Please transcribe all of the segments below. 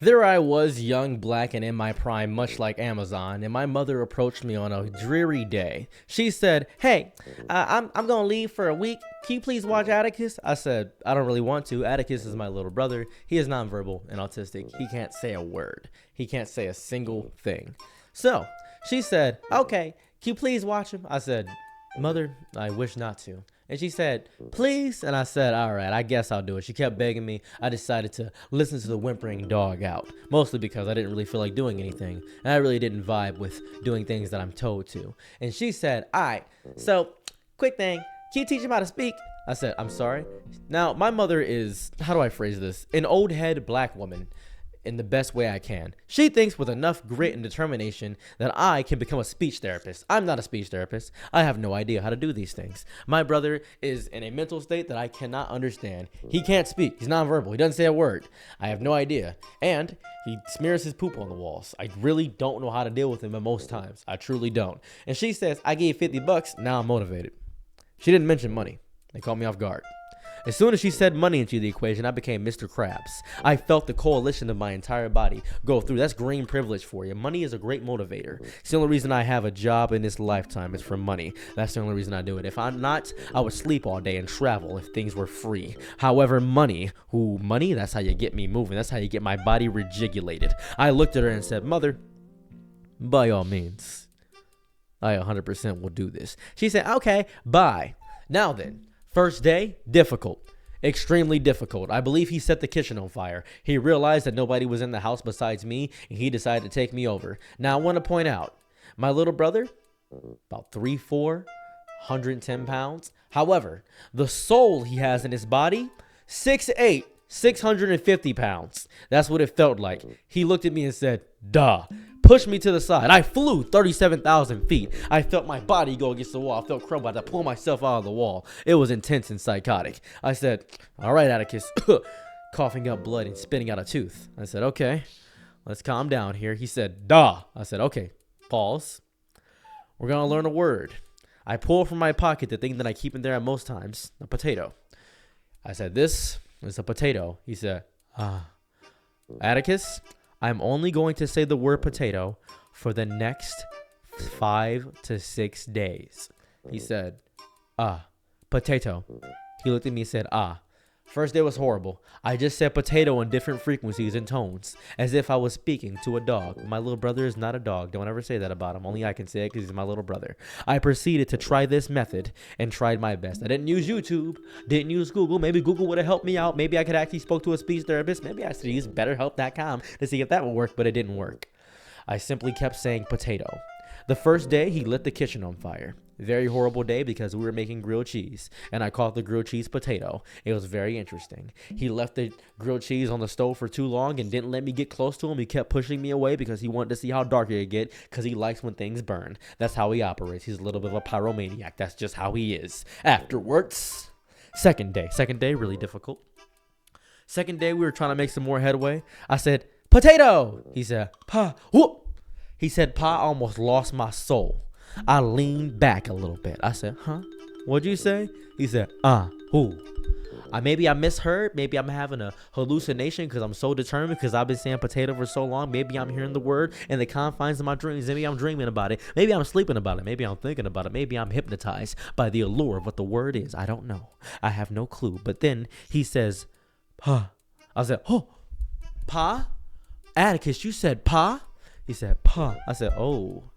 There I was, young, black, and in my prime, much like Amazon, and my mother approached me on a dreary day. She said, "Hey, I'm gonna leave for a week. Can you please watch Atticus?" I said, "I don't really want to. Atticus is my little brother. He is nonverbal and autistic. He can't say a word. He can't say a single thing." So she said, "Okay, can you please watch him?" I said, "Mother, I wish not to." And she said, "Please?" And I said, "All right, I guess I'll do it." She kept begging me. I decided to listen to the whimpering dog out, mostly because I didn't really feel like doing anything. And I really didn't vibe with doing things that I'm told to. And she said, "All right, so quick thing. Can you teach him how to speak?" I said, "I'm sorry." Now, my mother is, how do I phrase this? An old head black woman in the best way I can. She thinks with enough grit and determination that I can become a speech therapist. I'm not a speech therapist. I have no idea how to do these things. My brother is in a mental state that I cannot understand. He can't speak. He's nonverbal. He doesn't say a word. I have no idea. And he smears his poop on the walls. I really don't know how to deal with him at most times. I truly don't. And she says, "I gave $50. Now I'm motivated." She didn't mention money. They caught me off guard. As soon as she said money into the equation, I became Mr. Krabs. I felt the coalition of my entire body go through. That's green privilege for you. Money is a great motivator. It's the only reason I have a job in this lifetime is for money. That's the only reason I do it. If I'm not, I would sleep all day and travel if things were free. However, money, that's how you get me moving. That's how you get my body regulated. I looked at her and said, "Mother, by all means, I 100% will do this." She said, "Okay, bye." Now then, first day, difficult. Extremely difficult. I believe he set the kitchen on fire. He realized that nobody was in the house besides me, and he decided to take me over. Now, I want to point out, my little brother, about 3'4", 110 pounds. However, the soul he has in his body, 6'8", 650 pounds. That's what it felt like. He looked at me and said, "Duh." Pushed me to the side. I flew 37,000 feet. I felt my body go against the wall. I felt crumble. I had to pull myself out of the wall. It was intense and psychotic. I said, "All right, Atticus." Coughing up blood and spitting out a tooth. I said, "Okay, let's calm down here." He said, "Duh." I said, "Okay, pause. We're going to learn a word." I pulled from my pocket the thing that I keep in there at most times, a potato. I said, "This is a potato." He said, "Atticus, I'm only going to say the word potato for the next 5 to 6 days." He said, "Potato." He looked at me and said, "Ah." First day was horrible. I just said potato in different frequencies and tones, as if I was speaking to a dog. My little brother is not a dog. Don't ever say that about him. Only I can say it because he's my little brother. I proceeded to try this method and tried my best. I didn't use YouTube, didn't use Google. Maybe Google would have helped me out. Maybe I could actually spoke to a speech therapist. Maybe I should use BetterHelp.com to see if that would work, but it didn't work. I simply kept saying potato. The first day, he lit the kitchen on fire. Very horrible day because we were making grilled cheese, and I called the grilled cheese potato. It was very interesting. He left the grilled cheese on the stove for too long and didn't let me get close to him. He kept pushing me away because he wanted to see how dark it could get because he likes when things burn. That's how he operates. He's a little bit of a pyromaniac. That's just how he is. Afterwards, second day, really difficult. Second day, we were trying to make some more headway. I said, "Potato." He said, "Pa." Whoop. He said, "Pa." I almost lost my soul. I leaned back a little bit. I said, "Huh? What'd you say?" He said, who?" Maybe I misheard. Maybe I'm having a hallucination because I'm so determined because I've been saying potato for so long. Maybe I'm hearing the word in the confines of my dreams. Maybe I'm dreaming about it. Maybe I'm sleeping about it. Maybe I'm thinking about it. Maybe I'm hypnotized by the allure of what the word is. I don't know. I have no clue. But then he says, "Pa." I said, "Oh, Pa? Atticus, you said pa?" He said, "Pa." I said, "Oh.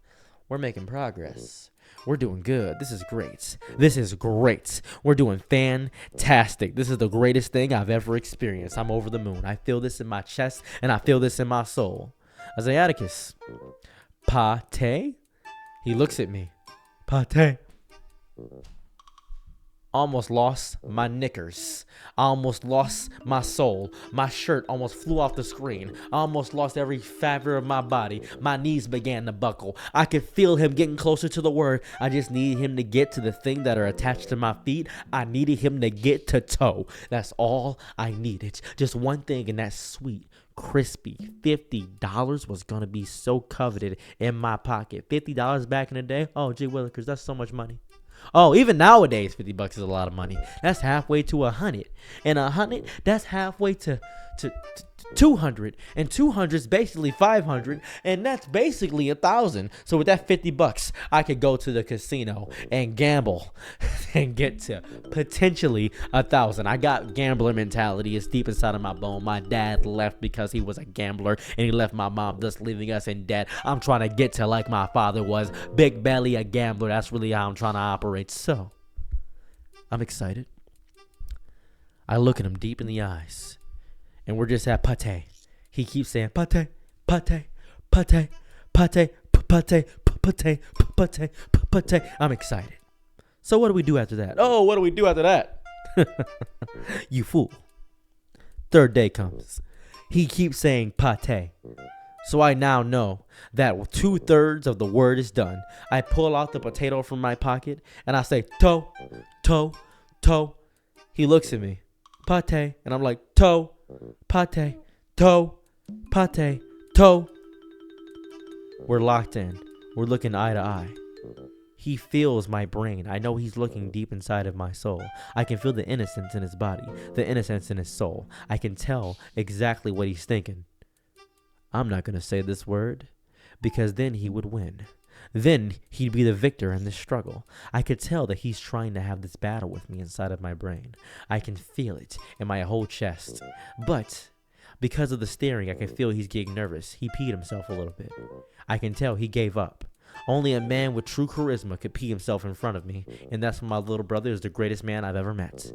We're making progress. We're doing good. This is great. This is great. We're doing fantastic. This is the greatest thing I've ever experienced. I'm over the moon. I feel this in my chest, and I feel this in my soul." I say, "Atticus, pate?" He looks at me. "Pate." Almost lost my knickers. I almost lost my soul. My shirt almost flew off the screen. I almost lost every fiber of my body. My knees began to buckle. I could feel him getting closer to the word. I just needed him to get to the thing that are attached to my feet. I needed him to get to toe. That's all I needed. Just one thing, and that sweet, crispy $50 was gonna be so coveted in my pocket. $50 back in the day. Oh, gee willikers, that's so much money. Oh, even nowadays, $50 is a lot of money. That's halfway to 100, and 100, that's halfway to 200, and 200 is basically 500, and that's basically 1,000. So with that $50, I could go to the casino and gamble and get to potentially 1,000. I got gambler mentality. It's deep inside of my bone. My dad left because he was a gambler, and he left my mom, thus leaving us in debt. I'm trying to get to like my father was, big belly, a gambler. That's really how I'm trying to operate. So I'm excited. I look at him deep in the eyes, and we're just at pate. He keeps saying pate, pate, pate, pate, pate, pate, pate, pate. I'm excited. So what do we do after that? Oh, what do we do after that? You fool. Third day comes. He keeps saying pate. So I now know that 2/3 of the word is done. I pull out the potato from my pocket and I say toe, toe, toe. He looks at me. Pate. And I'm like, toe, pate, toe, pate, toe. We're locked in. We're looking eye to eye. He feels my brain. I know he's looking deep inside of my soul. I can feel the innocence in his body, the innocence in his soul. I can tell exactly what he's thinking. I'm not going to say this word because then he would win. Then he'd be the victor in this struggle. I could tell that he's trying to have this battle with me inside of my brain. I can feel it in my whole chest. But because of the staring, I can feel he's getting nervous. He peed himself a little bit. I can tell he gave up. Only a man with true charisma could pee himself in front of me, and that's when my little brother is the greatest man I've ever met.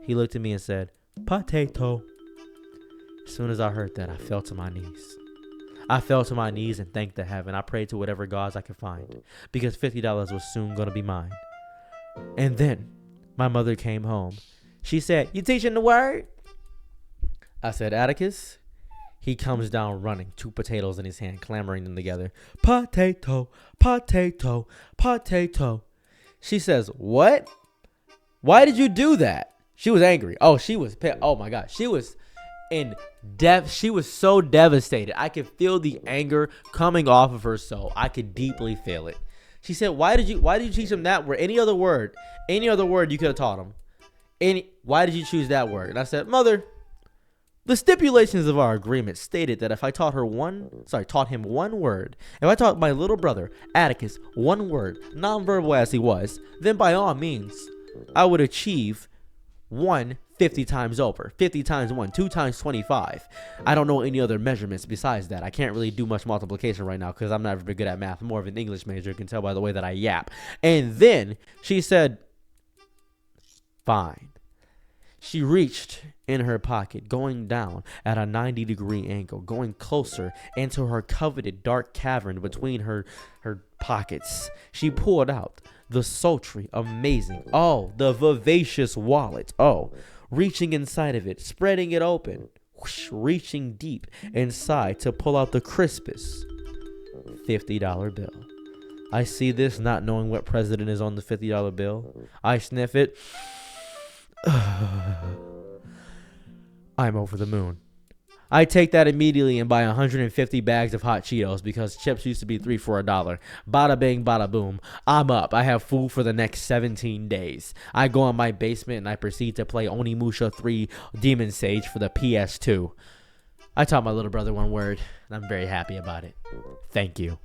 He looked at me and said, potato. As soon as I heard that, I fell to my knees. I fell to my knees and thanked the heaven. I prayed to whatever gods I could find, because $50 was soon going to be mine. And then my mother came home. She said, you teaching the word? I said, Atticus. He comes down running, 2 potatoes in his hand, clamoring them together. Potato, potato, potato. She says, what? Why did you do that? She was angry. Oh, she was pissed. Oh my God. She was she was so devastated. I could feel the anger coming off of her soul. I could deeply feel it. She said, why did you teach him that word? Any other word you could have taught him. Why did you choose that word? And I said, Mother, the stipulations of our agreement stated that if I taught him one word, if I taught my little brother, Atticus, one word, nonverbal as he was, then by all means, I would achieve 50 times over. 50 times 1, 2 times 25. I don't know any other measurements besides that. I can't really do much multiplication right now because I'm not very good at math. I'm more of an English major. You can tell by the way that I yap. And then she said, fine. She reached in her pocket, going down at a 90-degree angle, going closer into her coveted dark cavern between her pockets. She pulled out the sultry, amazing, the vivacious wallet. Reaching inside of it, spreading it open, whoosh, reaching deep inside to pull out the crispest $50 bill. I see this, not knowing what president is on the $50 bill. I sniff it. I'm over the moon. I take that immediately and buy 150 bags of hot Cheetos because chips used to be 3 for $1. Bada bing, bada boom. I'm up. I have food for the next 17 days. I go in my basement and I proceed to play Onimusha 3 Demon Sage for the PS2. I taught my little brother one word, and I'm very happy about it. Thank you.